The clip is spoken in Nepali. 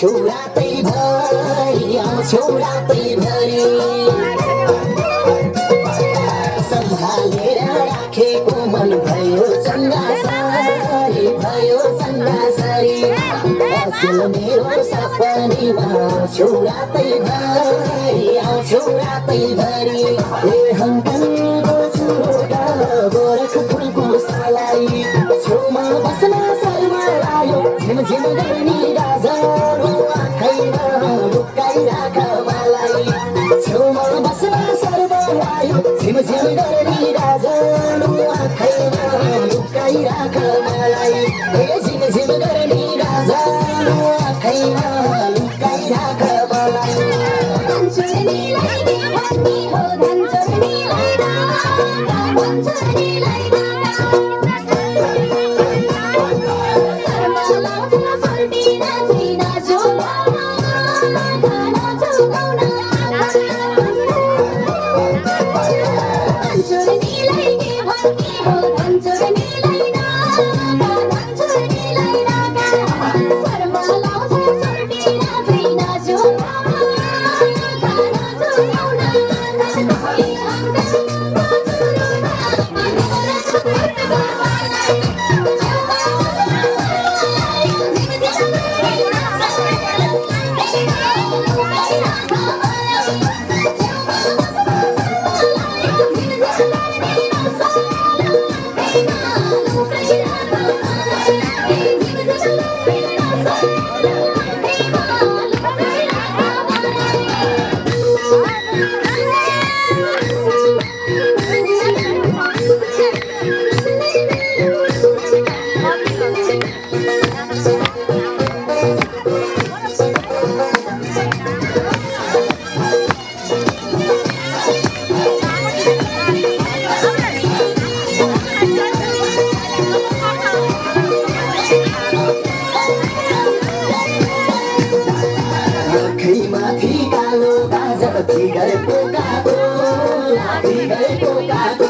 आउँछु रातैभरि आउँछु रातैभरि सम्हालेर राखेको मन भयो सन्नासरी भयो सन्नासरी असल मेरो सपनीमा आउँछु रातैभरि आउँछु रातैभरि ए हङकङको चुरोटा गोरखपुरको सालाई छेउमा बस्न शर्मा आयो झिमझिम गर्ने राजाको आँखैमा लुकाइराख मलाई छेउमा बस्न शर्मा आयो झिमझिम गर्ने राजाको आँखैमा लुकाइराख मलाई ए झिमझिम गर्ने राजाको आँखैमा लुकाइराख मलाई धनचोरीलाई दे भन्ने हो धनचोरीलाई धनचोरीलाई माथि कालो गाजर फिगरको कालो